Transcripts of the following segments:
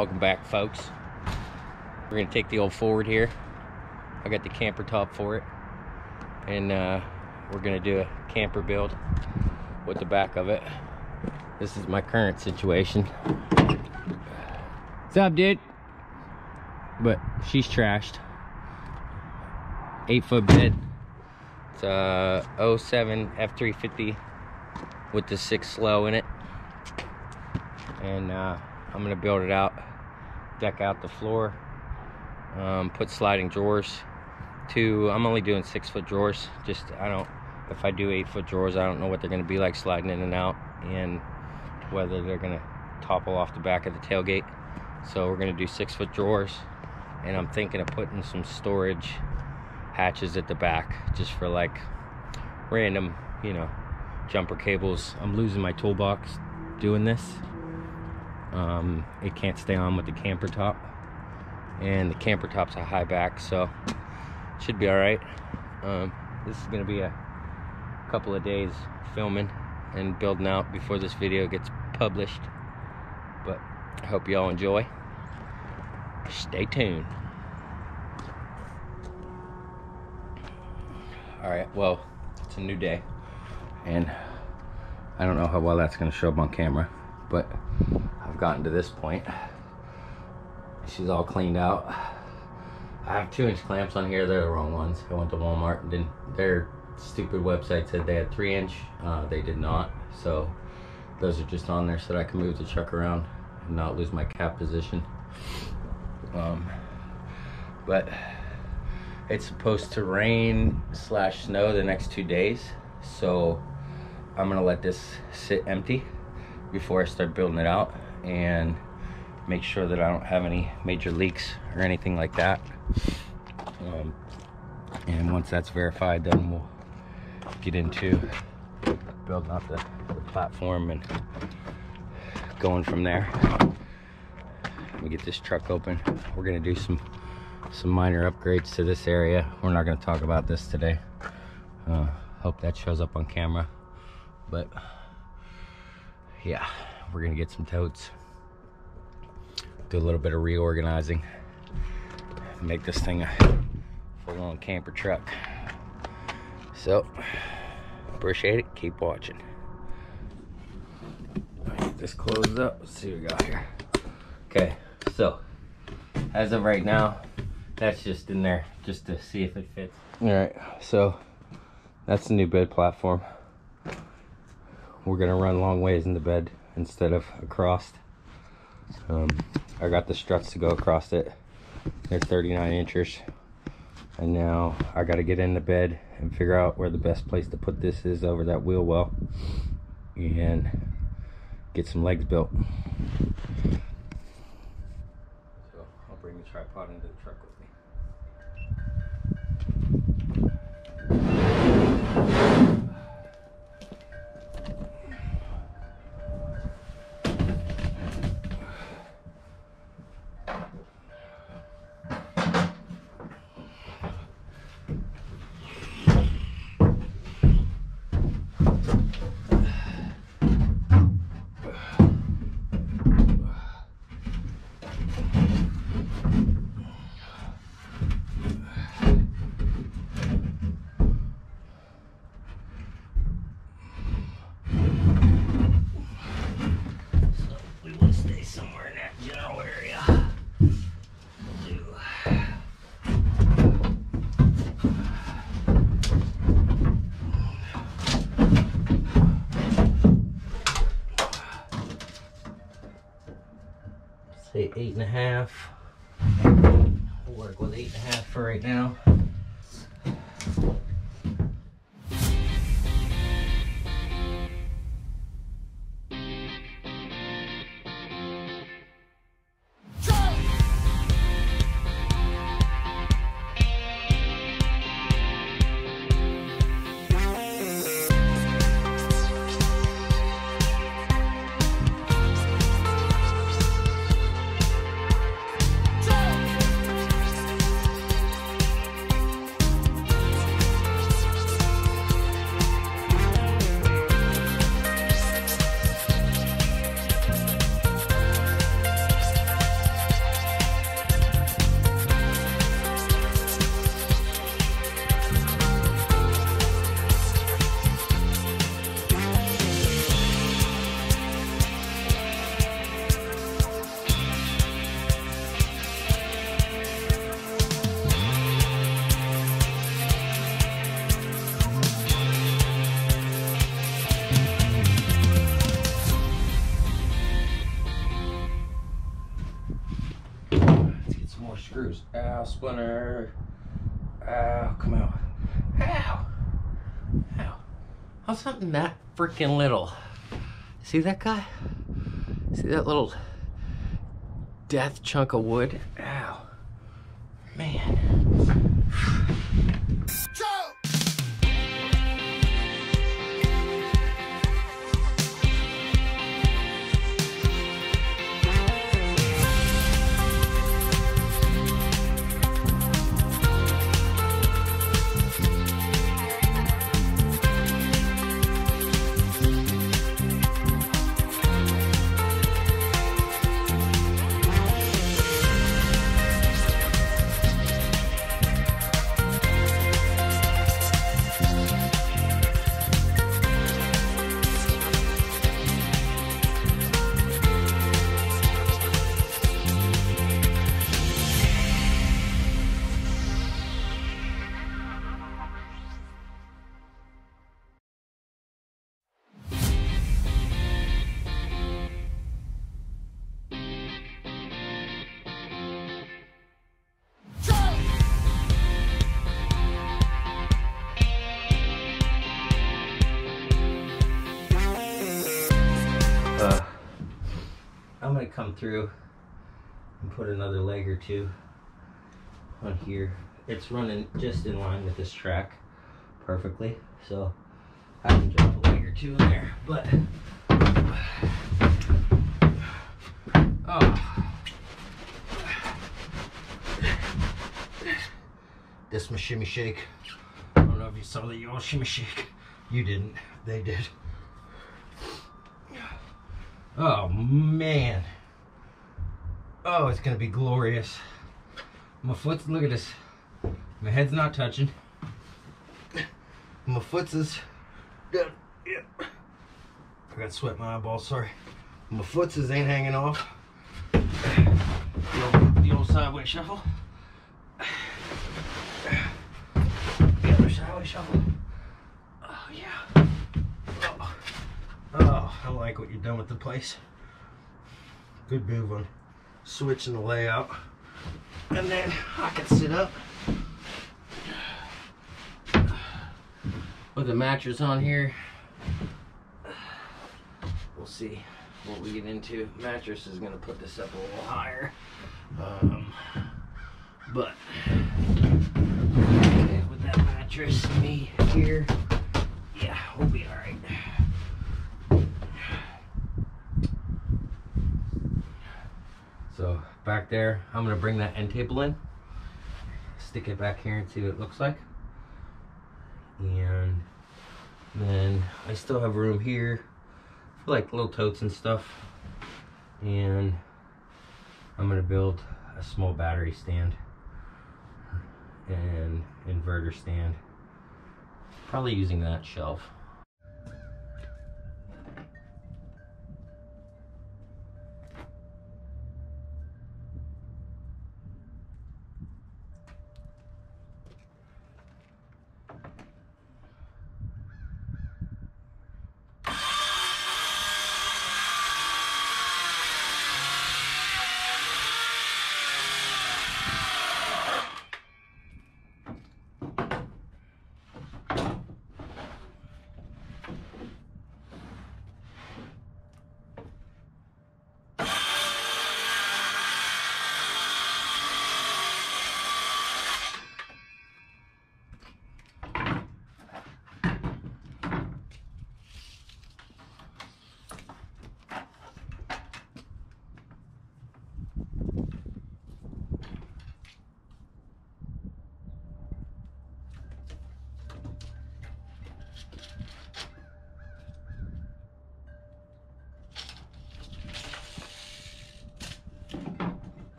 Welcome back, folks. We're gonna take the old Ford here. I got the camper top for it, and we're gonna do a camper build with the back of it. This is my current situation. What's up, dude? But she's trashed. 8-foot bed. It's a 07 F350 with the 6 slow in it, and I'm gonna build it out, deck out the floor, put sliding drawers. I'm only doing 6-foot drawers. If I do 8-foot drawers, I don't know what they're gonna be like sliding in and out, and whether they're gonna topple off the back of the tailgate. So we're gonna do 6-foot drawers, and I'm thinking of putting some storage hatches at the back, just for like random, jumper cables. I'm losing my toolbox doing this. It can't stay on with the camper top, and the camper top's a high back, so it should be all right. This is gonna be a couple of days filming and building out before this video gets published, but I hope you all enjoy. Stay tuned. All right, well, it's a new day, and I don't know how well that's gonna show up on camera, but I've gotten to this point. She's all cleaned out. I have 2-inch clamps on here. They're the wrong ones. I went to Walmart and their stupid website said they had 3-inch. They did not, so those are just on there so that I can move the truck around and not lose my cap position. But it's supposed to rain/snow the next 2 days, so I'm gonna let this sit empty before I start building it out and make sure that I don't have any major leaks or anything like that. And once that's verified, then we'll get into building out the platform and going from there. Let me get this truck open. We're gonna do some minor upgrades to this area. We're not gonna talk about this today. Hope that shows up on camera, but yeah, we're gonna get some totes, do a little bit of reorganizing, make this thing a full-on camper truck. So appreciate it, keep watching. Get this closed up. Let's see what we got here. Okay, so as of right now, that's just in there just to see if it fits. All right, so that's the new bed platform. We're gonna run long ways in the bed instead of across. I got the struts to go across it. They're 39 inches. And now I gotta get in the bed and figure out where the best place to put this is over that wheel well and get some legs built. So I'll bring the tripod into the truck with me. Say 8.5. We'll work with 8.5 for right now. screws. Ow, splinter. Ow, come out. Ow. Ow. How's something that freaking little? See that guy? See that little death chunk of wood? Ow. Man. I'm gonna come through and put another leg or two on here. It's running just in line with this track perfectly, so I can drop a leg or two in there. But this my shimmy shake. I don't know if you saw the old shimmy shake. You didn't. They did. Oh man. Oh, it's gonna be glorious. My foot's, look at this. My head's not touching. My foot's is done. Yep. I got sweat in my eyeballs, sorry. My foot's is ain't hanging off. The old sideways shuffle. The other sideways shuffle. Oh yeah. Oh, I like what you've done with the place. Good move on switching the layout. And then I can sit up with the mattress on here. We'll see what we get into. Mattress is gonna put this up a little higher. But okay, with that mattress, me here, yeah, we'll be all right. So back there, I'm gonna bring that end table in, stick it back here and see what it looks like. And then I still have room here for like little totes and stuff. And I'm gonna build a small battery stand and inverter stand, probably using that shelf.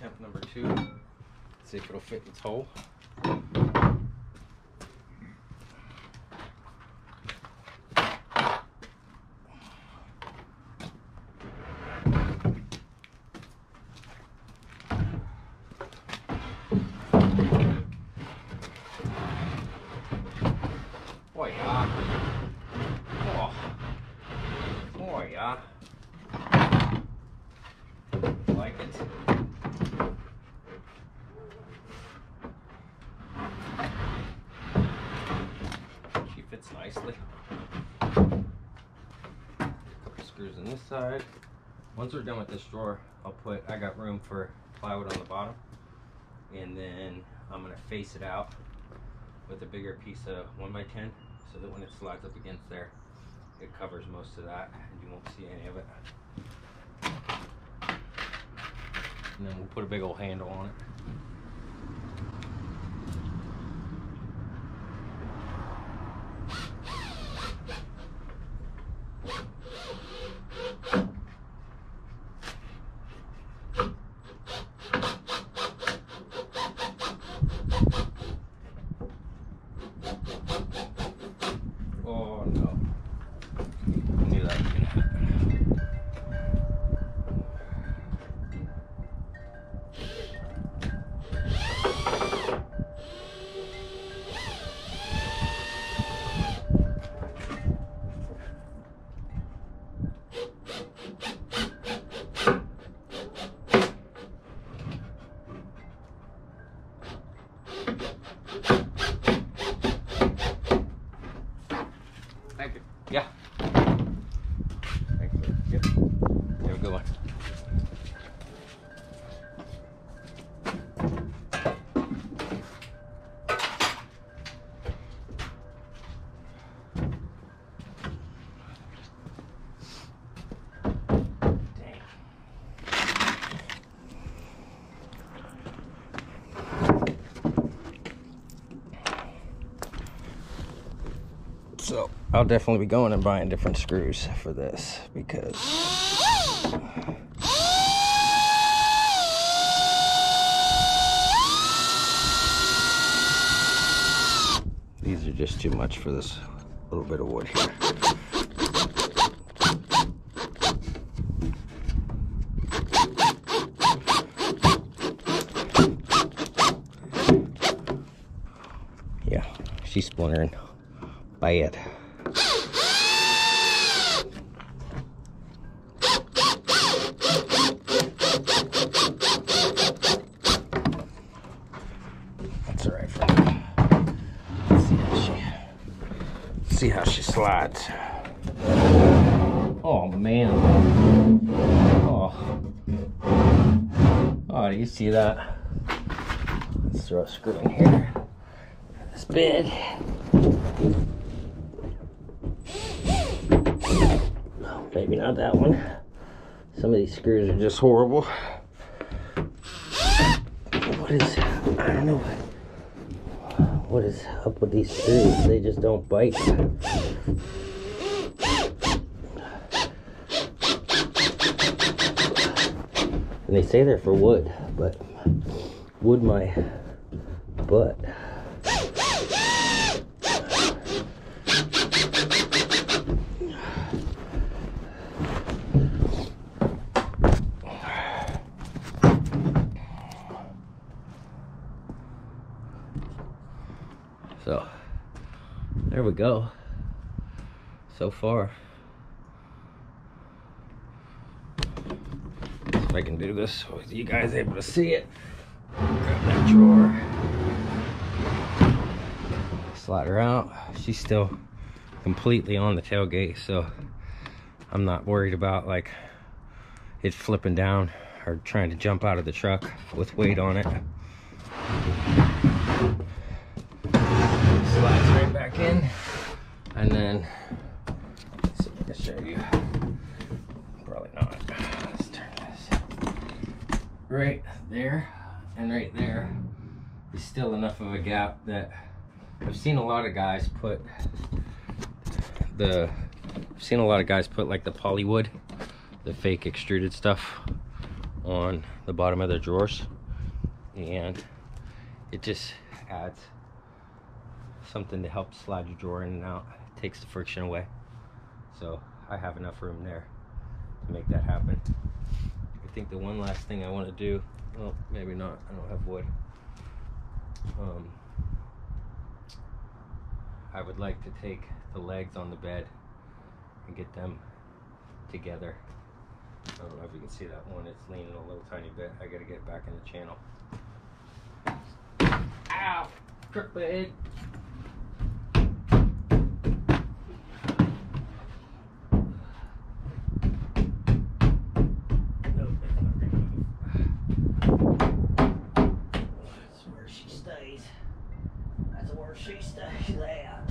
attempt number 2. See if it'll fit its hole. Oh yeah. Oh yeah. Like it. She fits nicely. A couple screws on this side. Once we're done with this drawer, I got room for plywood on the bottom, and then I'm gonna face it out with a bigger piece of 1x10 so that when it slides up against there, it covers most of that and you won't see any of it. And then we'll put a big old handle on it. Oh no. I knew that was gonna happen. Thank you. Yeah. Thanks, sir. Yep. You have a good one. Dang. So I'll definitely be going and buying different screws for this because these are just too much for this little bit of wood here. Yeah, she's splintering. Bad. That's all right for now. Let's see how she slides. Oh man. Oh, do you see that? Let's throw a screw in here. This bed. Maybe not that one. Some of these screws are just horrible. What is, I don't know what is up with these screws. They just don't bite. And they say they're for wood, but wood my butt. So there we go. So far, if I can do this with you guys able to see it. Grab that drawer, slide her out. She's still completely on the tailgate, so I'm not worried about like it flipping down or trying to jump out of the truck with weight on it. Slides right back in, and then let's see if I can show you. Probably not. Let's turn this. Right there and right there is still enough of a gap that I've seen a lot of guys put like the polywood, the fake extruded stuff, on the bottom of the drawers, and it just adds something to help slide your drawer in and out. It takes the friction away, so I have enough room there to make that happen. I think the one last thing I want to do, well, maybe not, I don't have wood. I would like to take the legs on the bed and get them together. I don't know if you can see that one, it's leaning a little tiny bit. I gotta get it back in the channel. Ow! Trick my head. Nope, that's not gonna move. That's where she stays. That's where she stays at.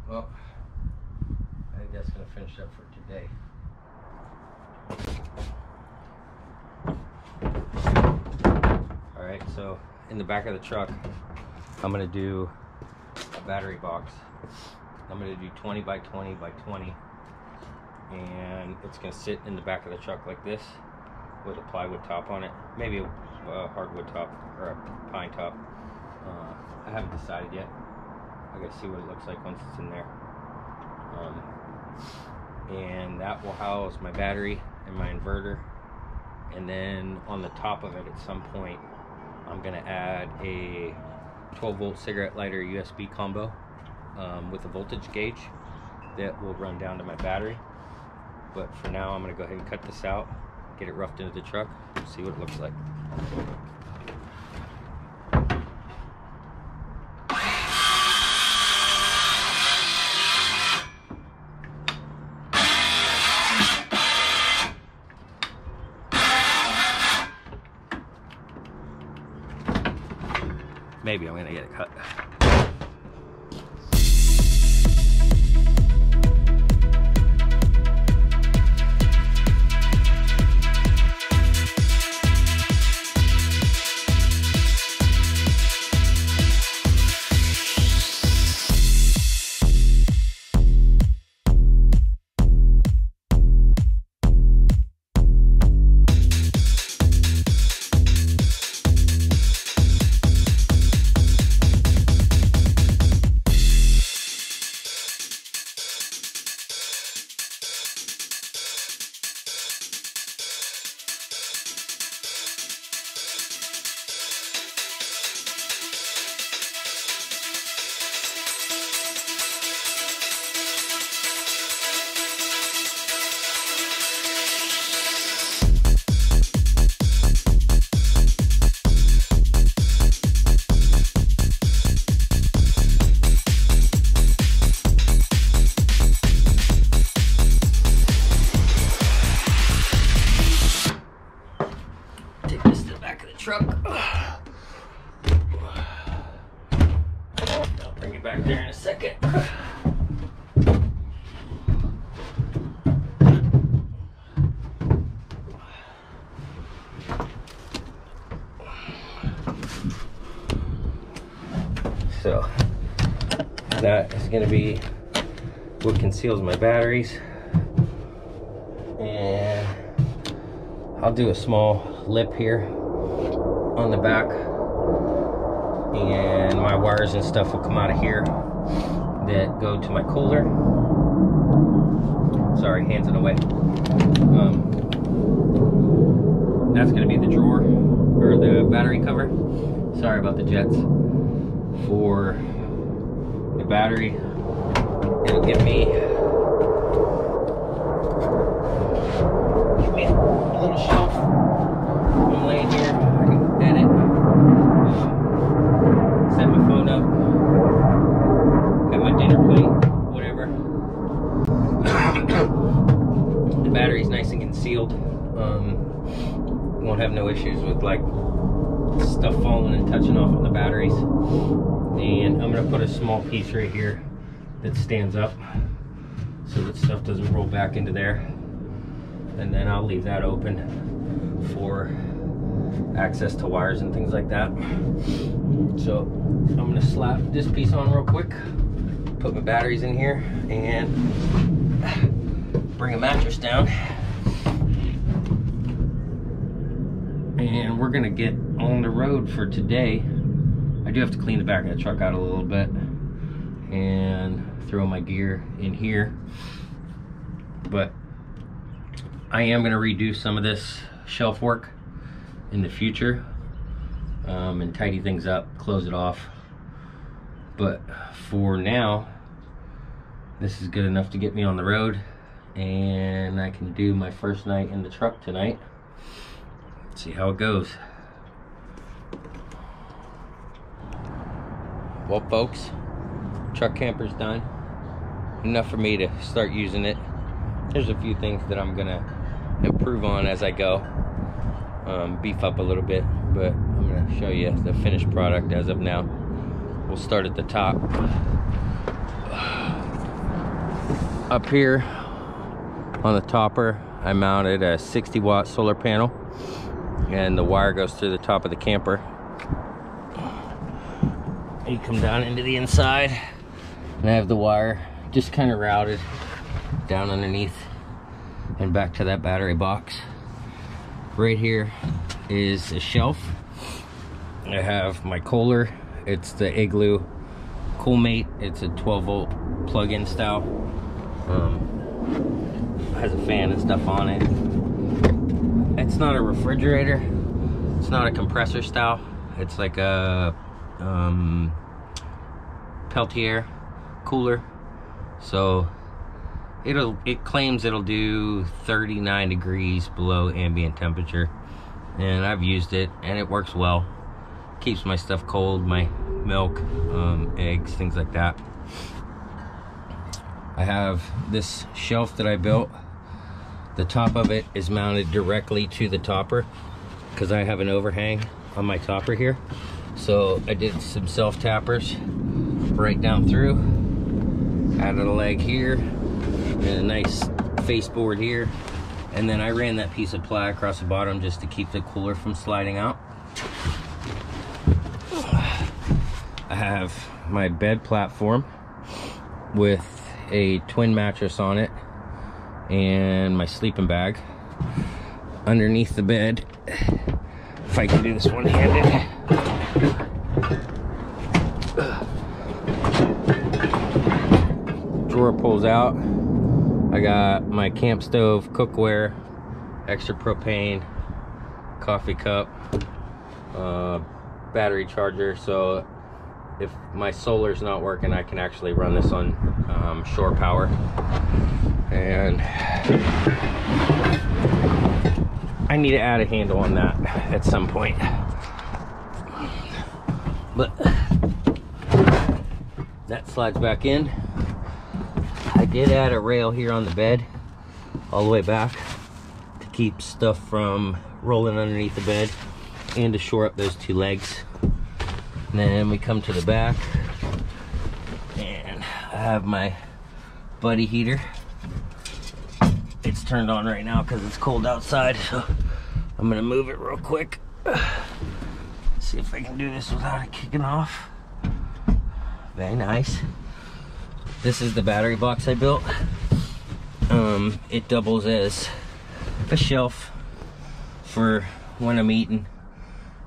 Well, I think that's going to finish up for today. Alright, so in the back of the truck, I'm going to do a battery box. I'm going to do 20 by 20 by 20. And it's going to sit in the back of the truck like this with a plywood top on it. Maybe a hardwood top or a pine top. I haven't decided yet. I gotta see what it looks like once it's in there. And that will house my battery and my inverter. And then on the top of it at some point, I'm gonna add a 12-volt cigarette lighter USB combo with a voltage gauge that will run down to my battery. But for now, I'm gonna go ahead and cut this out, get it roughed into the truck, see what it looks like. Maybe I'm gonna get it cut. Truck. I'll bring it back there in a second. So that is going to be what conceals my batteries, and I'll do a small lip here on the back, and my wires and stuff will come out of here that go to my cooler. Sorry, hands in the way. That's going to be the drawer, or the battery cover. Sorry about the jets. For the battery, it'll give me a little shelf. I'm laying have no issues with like stuff falling and touching off on the batteries. And I'm gonna put a small piece right here that stands up so that stuff doesn't roll back into there. And then I'll leave that open for access to wires and things like that. So I'm gonna slap this piece on real quick, put my batteries in here, and bring a mattress down. And we're gonna get on the road for today. I do have to clean the back of the truck out a little bit and throw my gear in here, but I am gonna redo some of this shelf work in the future, and tidy things up, close it off. But for now, this is good enough to get me on the road, and I can do my first night in the truck tonight. See how it goes. Well, folks, truck camper's done. Enough for me to start using it. There's a few things that I'm gonna improve on as I go, beef up a little bit, but I'm gonna show you the finished product as of now. We'll start at the top. Up here on the topper, I mounted a 60-watt solar panel, and the wire goes through the top of the camper. You come down into the inside, and I have the wire just kind of routed down underneath and back to that battery box. Right here is a shelf. I have my Kohler. It's the Igloo Coolmate. It's a 12-volt plug-in style. Has a fan and stuff on it. It's not a refrigerator. It's not a compressor style. It's like a Peltier cooler. So it claims it'll do 39 degrees below ambient temperature, and I've used it and it works well. Keeps my stuff cold, my milk, eggs, things like that. I have this shelf that I built. The top of it is mounted directly to the topper because I have an overhang on my topper here. So I did some self tappers right down through, added a leg here and a nice face board here, and then I ran that piece of ply across the bottom just to keep the cooler from sliding out. I have my bed platform with a twin mattress on it and my sleeping bag. Underneath the bed, if I can do this one-handed, drawer pulls out. I got my camp stove, cookware, extra propane, coffee cup, battery charger, so if my solar's not working, I can actually run this on shore power. And I need to add a handle on that at some point, but that slides back in. I did add a rail here on the bed all the way back to keep stuff from rolling underneath the bed and to shore up those two legs. And then we come to the back, and I have my buddy heater. It's turned on right now because it's cold outside, so I'm gonna move it real quick. See if I can do this without it kicking off. Very nice. This is the battery box I built. It doubles as a shelf for when I'm eating,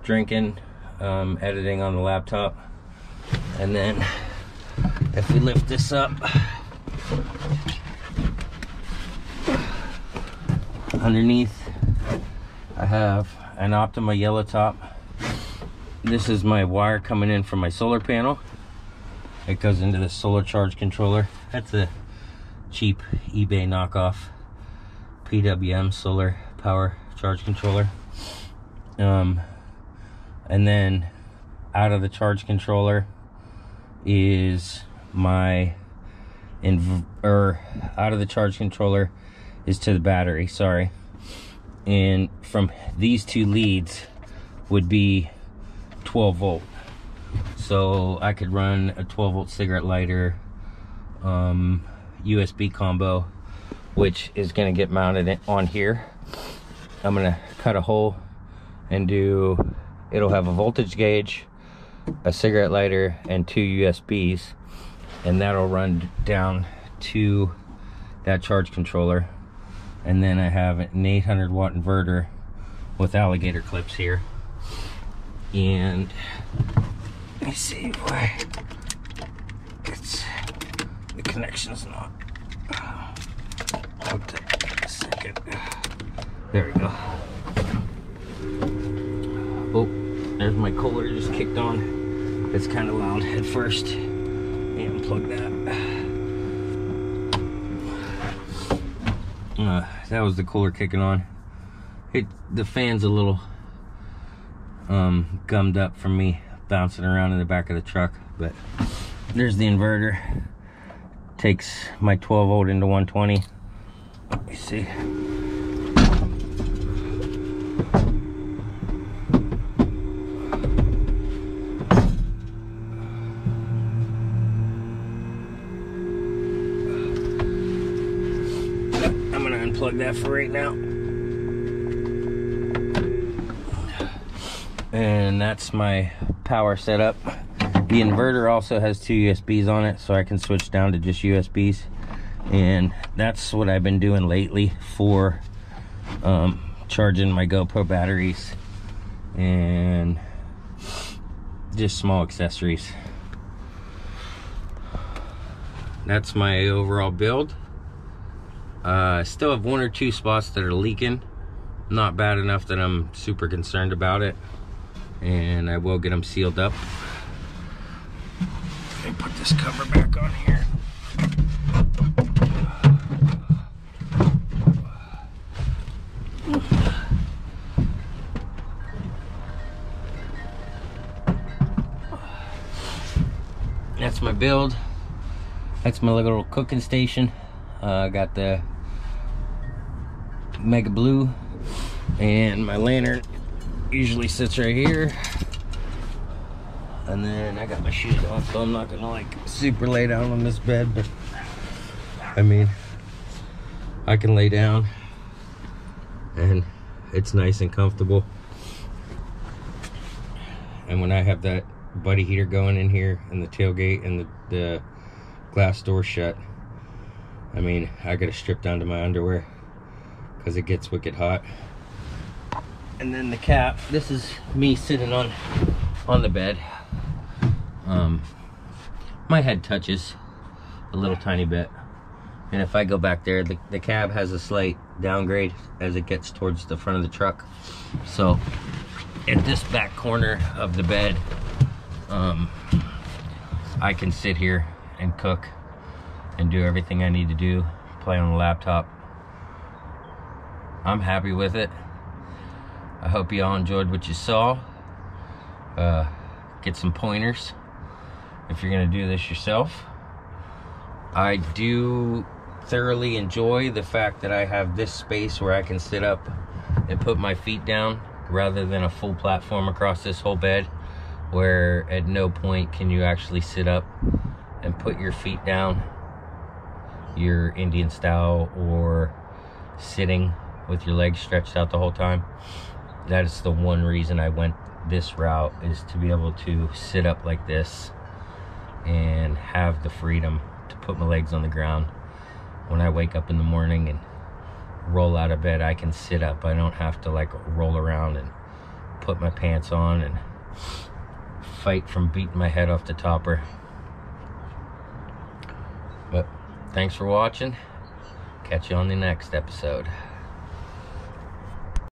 drinking, editing on the laptop. And then if we lift this up, underneath I have an Optima yellow top. This is my wire coming in from my solar panel. It goes into the solar charge controller. That's a cheap eBay knockoff PWM solar power charge controller. And then out of the charge controller is my out of the charge controller is to the battery, sorry. And from these two leads would be 12 volt. So I could run a 12 volt cigarette lighter USB combo, which is going to get mounted on here. I'm going to cut a hole and it'll have a voltage gauge, a cigarette lighter, and 2 USBs, and that'll run down to that charge controller. And then I have an 800 watt inverter with alligator clips here. And let me see why the connection's not. I'll take a second. There we go. Oh, there's my Kohler just kicked on. It's kind of loud at first. And unplug that. That was the Kohler kicking on. The fan's a little gummed up from me bouncing around in the back of the truck, but there's the inverter. Takes my 12 volt into 120. Let me see. I'm gonna unplug that for right now. And that's my power setup. The inverter also has 2 USBs on it, so I can switch down to just USBs. And that's what I've been doing lately for charging my GoPro batteries and just small accessories. That's my overall build. I still have 1 or 2 spots that are leaking. Not bad enough that I'm super concerned about it. And I will get them sealed up. Let me put this cover back on here. That's my build. That's my little cooking station. I got the Mega Blue, and my lantern usually sits right here. And then I got my shoes on, so I'm not gonna like super lay down on this bed, but I mean, I can lay down and it's nice and comfortable. And when I have that buddy heater going in here and the tailgate and the glass door shut, I mean, I gotta strip down to my underwear because it gets wicked hot. And then the cap, this is me sitting on the bed. My head touches a little tiny bit, and if I go back there, the cab has a slight downgrade as it gets towards the front of the truck. So at this back corner of the bed, I can sit here and cook and do everything I need to do, play on the laptop. I'm happy with it. I hope you all enjoyed what you saw. Get some pointers if you're gonna do this yourself. I do thoroughly enjoy the fact that I have this space where I can sit up and put my feet down rather than a full platform across this whole bed, where at no point can you actually sit up and put your feet down, your Indian style, or sitting with your legs stretched out the whole time. That is the one reason I went this route, is to be able to sit up like this and have the freedom to put my legs on the ground. When I wake up in the morning and roll out of bed, I can sit up. I don't have to like roll around and put my pants on and fight from beating my head off the topper. But thanks for watching. Catch you on the next episode.